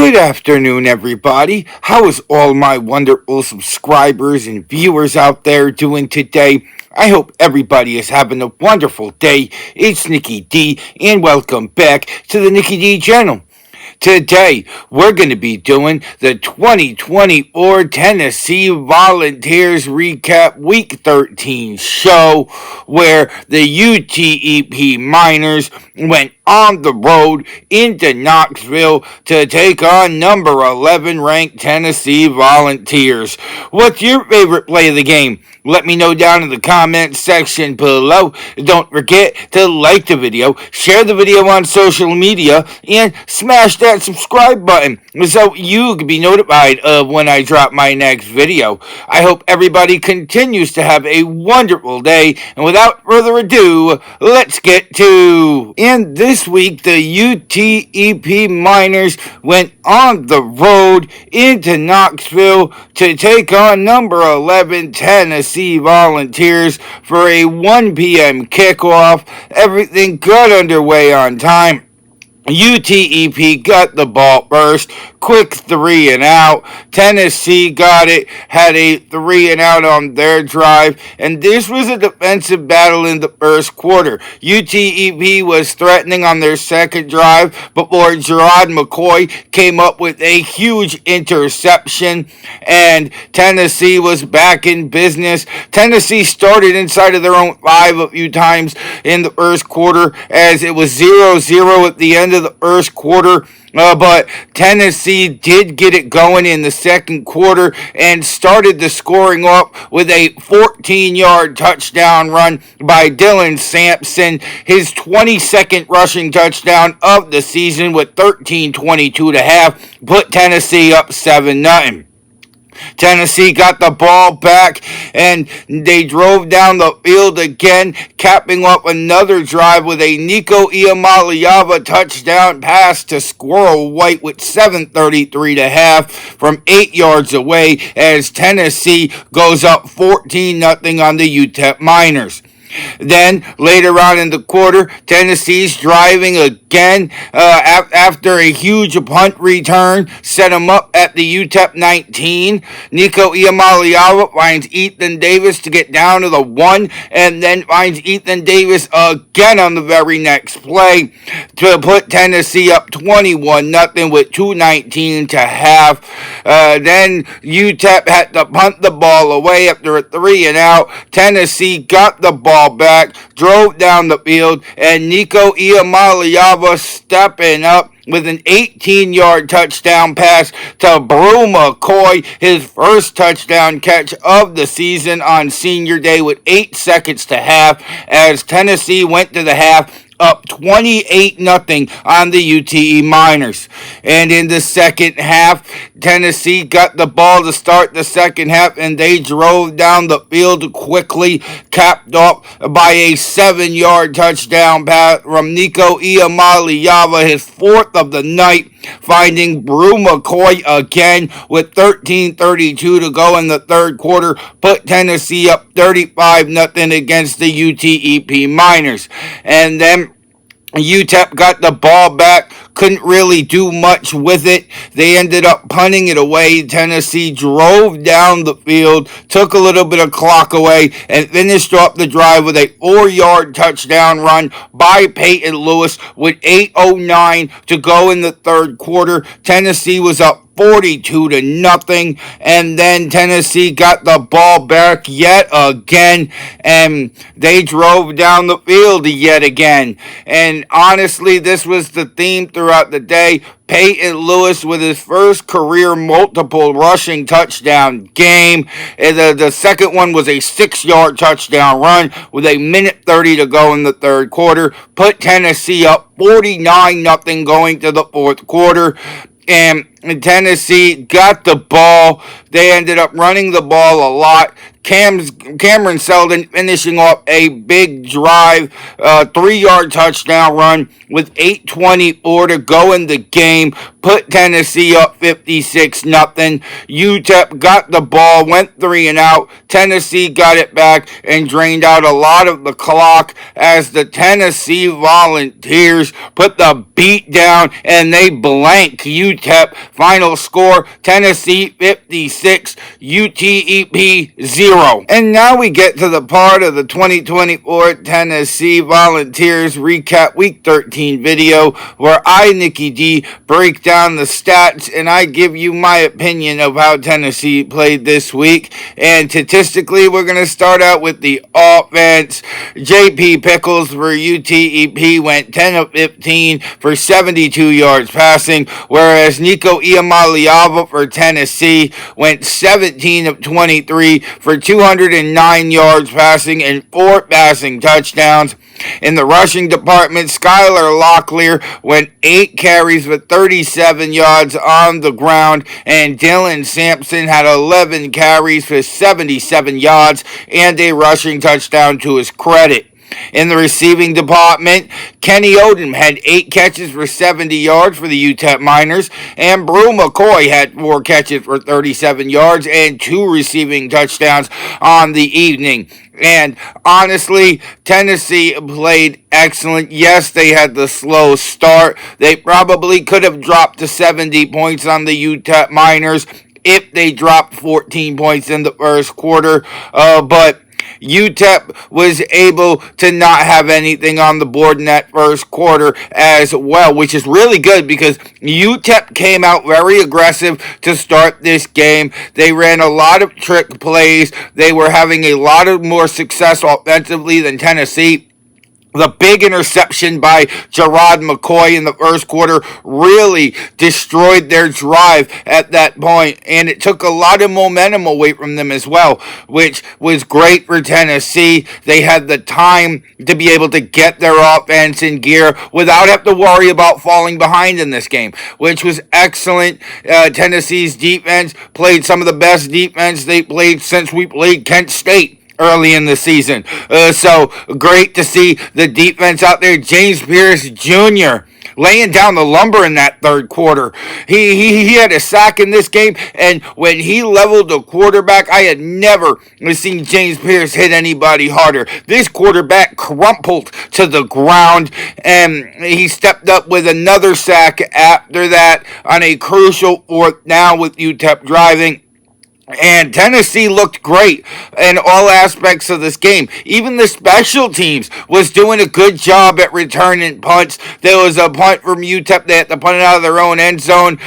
Good afternoon, everybody. How is all my wonderful subscribers and viewers out there doing today? I hope everybody is having a wonderful day. It's Nikki D, and welcome back to the Nikki D channel. Today, we're going to be doing the 2024 Tennessee Volunteers Recap Week 13 show, where the UTEP Miners went on the road into Knoxville to take on number 11 ranked Tennessee Volunteers. What's your favorite play of the game? Let me know down in the comments section below. Don't forget to like the video, share the video on social media, and smash that subscribe button so you can be notified of when I drop my next video. I hope everybody continues to have a wonderful day, and without further ado, let's get to... And this week, the UTEP Miners went on the road into Knoxville to take on number 11 Tennessee Volunteers for a 1 p.m. kickoff. Everything got underway on time. UTEP got the ball first, quick 3 and out. Tennessee got it, had a 3 and out on their drive, and this was a defensive battle in the first quarter. UTEP was threatening on their second drive before Gerard McCoy came up with a huge interception, and Tennessee was back in business. Tennessee started inside of their own 5 a few times in the first quarter, as it was 0-0 at the end of the first quarter. But Tennessee did get it going in the second quarter and started the scoring up with a 14-yard touchdown run by Dylan Sampson, his 22nd rushing touchdown of the season, with 13:22 to half, put Tennessee up 7-0. Tennessee got the ball back, and they drove down the field again, capping up another drive with a Nico Iamaleava touchdown pass to Squirrel White with 7:33 to half from 8 yards away, as Tennessee goes up 14-0 on the UTEP Miners. Then, later on in the quarter, Tennessee's driving again after a huge punt return, set him up at the UTEP 19. Nico Iamaleava finds Ethan Davis to get down to the 1, and then finds Ethan Davis again on the very next play to put Tennessee up 21-0 with 2:19 to half. Then UTEP had to punt the ball away after a 3 and out. Tennessee got the ball back, drove down the field, and Nico Iamaleava stepping up with an 18-yard touchdown pass to Brew McCoy, his first touchdown catch of the season on senior day, with 8 seconds to half, as Tennessee went to the half up 28-0 on the UTE Miners. And in the second half, Tennessee got the ball to start the second half, and they drove down the field quickly, capped up by a 7-yard touchdown pass from Nico Iamaleava, his 4th of the night, finding Brew McCoy again with 13:32 to go in the third quarter, put Tennessee up 35-0 against the UTEP Miners. And then UTEP got the ball back, couldn't really do much with it. They ended up punting it away. Tennessee drove down the field, took a little bit of clock away, and finished off the drive with a 4-yard touchdown run by Peyton Lewis with 8:09 to go in the third quarter. Tennessee was up 42-0, and then Tennessee got the ball back yet again, and they drove down the field yet again. And honestly, this was the theme throughout the day. Peyton Lewis with his first career multiple rushing touchdown game. The second one was a 6-yard touchdown run with a 1:30 to go in the third quarter. Put Tennessee up 49-0 going to the fourth quarter. And Tennessee got the ball. They ended up running the ball a lot. Cameron Seldon finishing off a big drive, 3-yard touchdown run with 8:24 to go in the game, put Tennessee up 56-0. UTEP got the ball, went 3 and out. Tennessee got it back and drained out a lot of the clock as the Tennessee Volunteers put the beat down and they blank UTEP. Final score, Tennessee 56, UTEP 0. And now we get to the part of the 2024 Tennessee Volunteers recap week 13 video where I, Nikki D, break down the stats and I give you my opinion of how Tennessee played this week. And statistically, we're going to start out with the offense. JP Pickles for UTEP went 10 of 15 for 72 yards passing, whereas Nico Iamaleava for Tennessee went 17 of 23 for 209 yards passing and 4 passing touchdowns. In the rushing department, Skylar Locklear went 8 carries for 37 yards on the ground, and Dylan Sampson had 11 carries for 77 yards and a rushing touchdown to his credit. In the receiving department, Kenny Odom had 8 catches for 70 yards for the UTEP Miners, and Brew McCoy had 4 catches for 37 yards and 2 receiving touchdowns on the evening. And honestly, Tennessee played excellent. Yes, they had the slow start. They probably could have dropped to 70 points on the UTEP Miners if they dropped 14 points in the first quarter, but UTEP was able to not have anything on the board in that first quarter as well, which is really good because UTEP came out very aggressive to start this game. They ran a lot of trick plays. They were having a lot of more success offensively than Tennessee. The big interception by Gerard McCoy in the first quarter really destroyed their drive at that point, and it took a lot of momentum away from them as well, which was great for Tennessee. They had the time to be able to get their offense in gear without having to worry about falling behind in this game, which was excellent. Tennessee's defense played some of the best defense they played since we played Kent State early in the season. So great to see the defense out there. James Pierce Jr. laying down the lumber in that third quarter. He had a sack in this game, and when he leveled the quarterback, I had never seen James Pierce hit anybody harder. This quarterback crumpled to the ground, and he stepped up with another sack after that on a crucial 4th down with UTEP driving. And Tennessee looked great in all aspects of this game. Even the special teams was doing a good job at returning punts. There was a punt from UTEP. They had to punt it out of their own end zone.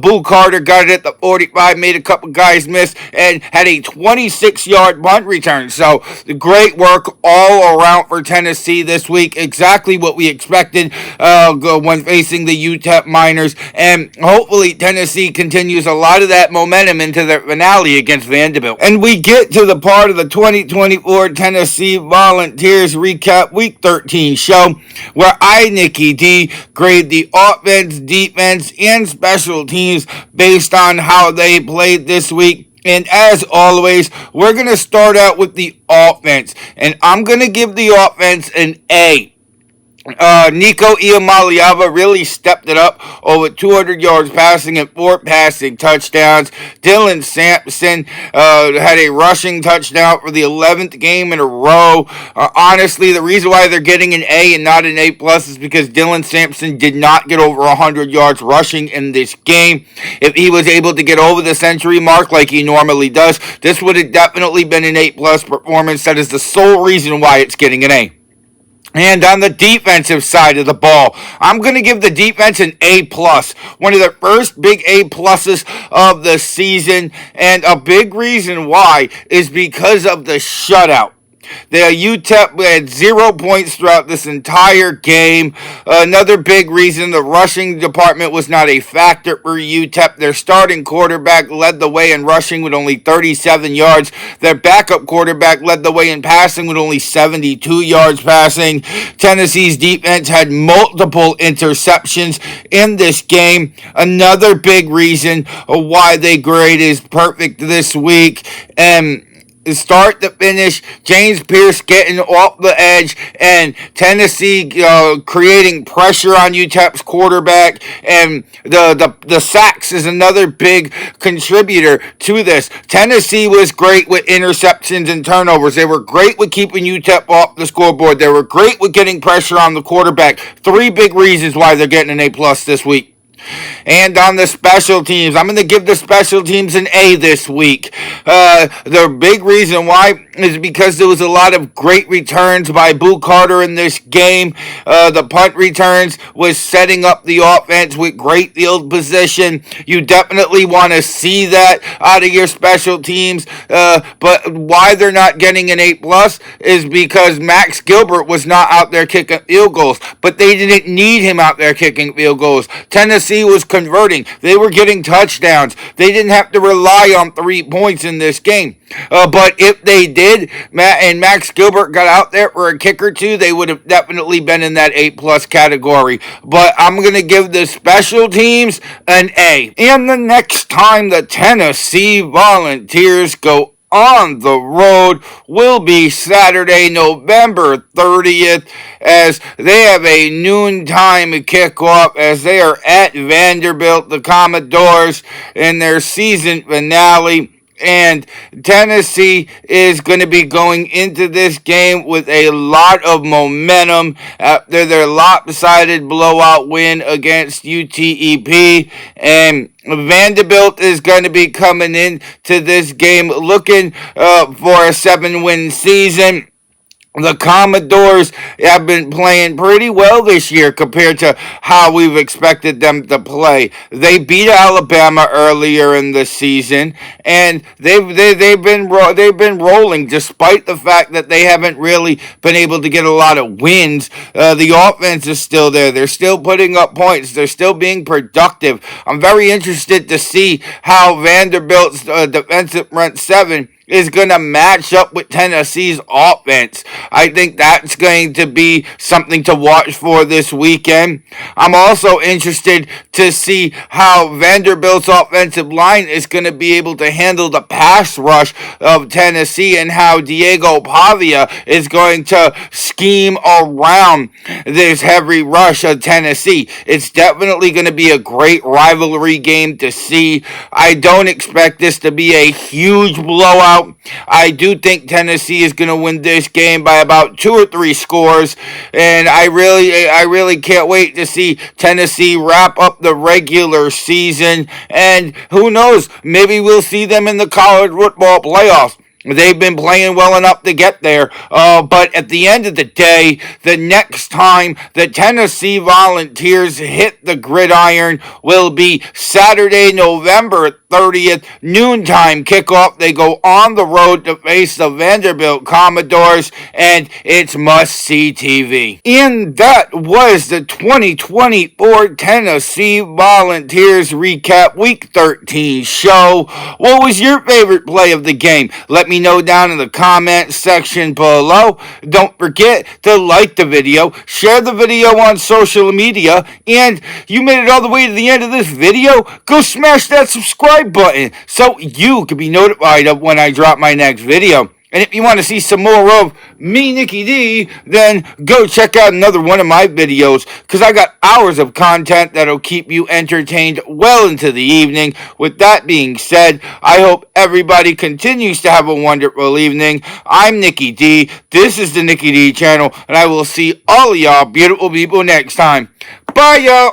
Boo Carter got it at the 45, made a couple guys miss, and had a 26-yard punt return. So great work all around for Tennessee this week. Exactly what we expected when facing the UTEP Miners. And hopefully Tennessee continues a lot of that momentum into the finale against Vanderbilt. And we get to the part of the 2024 Tennessee Volunteers recap week 13 show where I, Nikki D, grade the offense, defense, and special teams based on how they played this week. And as always, we're going to start out with the offense. And I'm going to give the offense an A. Nico Iamaleava really stepped it up, over 200 yards passing and 4 passing touchdowns. Dylan Sampson had a rushing touchdown for the 11th game in a row. Honestly, the reason why they're getting an A and not an A plus is because Dylan Sampson did not get over 100 yards rushing in this game. If he was able to get over the century mark like he normally does, this would have definitely been an A plus performance. That is the sole reason why it's getting an A. And on the defensive side of the ball, I'm going to give the defense an A+. One of the first big A pluses of the season. And a big reason why is because of the shutout. The UTEP had 0 points throughout this entire game. Another big reason the rushing department was not a factor for UTEP. Their starting quarterback led the way in rushing with only 37 yards. Their backup quarterback led the way in passing with only 72 yards passing. Tennessee's defense had multiple interceptions in this game. Another big reason why they grade is perfect this week. And start to finish, James Pierce getting off the edge, and Tennessee creating pressure on UTEP's quarterback, and the sacks is another big contributor to this. Tennessee was great with interceptions and turnovers. They were great with keeping UTEP off the scoreboard. They were great with getting pressure on the quarterback. Three big reasons why they're getting an A+ this week. And on the special teams, I'm going to give the special teams an A this week. The big reason why is because there was a lot of great returns by Boo Carter in this game. The punt returns was setting up the offense with great field position. You definitely want to see that out of your special teams. But why they're not getting an A+ is because Max Gilbert was not out there kicking field goals. But they didn't need him out there kicking field goals. Tennessee was converting. They were getting touchdowns. They didn't have to rely on 3 points in this game. But if they did, Max Gilbert got out there for a kick or two, they would have definitely been in that A+ category. But I'm going to give the special teams an A. And the next time the Tennessee Volunteers go on the road will be Saturday, November 30th, as they have a noontime kickoff as they are at Vanderbilt, the Commodores, in their season finale. And Tennessee is going to be going into this game with a lot of momentum after their lopsided blowout win against UTEP. And Vanderbilt is going to be coming into this game looking for a 7-win season. The Commodores have been playing pretty well this year compared to how we've expected them to play. They beat Alabama earlier in the season, and they've been rolling despite the fact that they haven't really been able to get a lot of wins. The offense is still there. They're still putting up points. They're still being productive. I'm very interested to see how Vanderbilt's defensive front seven is going to match up with Tennessee's offense. I think that's going to be something to watch for this weekend. I'm also interested to see how Vanderbilt's offensive line is going to be able to handle the pass rush of Tennessee and how Diego Pavia is going to scheme around this heavy rush of Tennessee. It's definitely going to be a great rivalry game to see. I don't expect this to be a huge blowout. I do think Tennessee is going to win this game by about 2 or 3 scores, and I really can't wait to see Tennessee wrap up the regular season, and who knows, maybe we'll see them in the college football playoffs. They've been playing well enough to get there, but at the end of the day, the next time the Tennessee Volunteers hit the gridiron will be Saturday, November 30th, noontime kickoff. They go on the road to face the Vanderbilt Commodores, and it's must-see TV. And that was the 2024 Tennessee Volunteers Recap Week 13 show. What was your favorite play of the game? Let me know down in the comment section below. Don't forget to like the video, share the video on social media, and you made it all the way to the end of this video, go smash that subscribe button so you can be notified of when I drop my next video. And if you want to see some more of me, Nicky D, then go check out another one of my videos, because I got hours of content that'll keep you entertained well into the evening. With that being said, I hope everybody continues to have a wonderful evening. I'm Nicky D. This is the Nicky D channel, and I will see all of y'all beautiful people next time. Bye, y'all.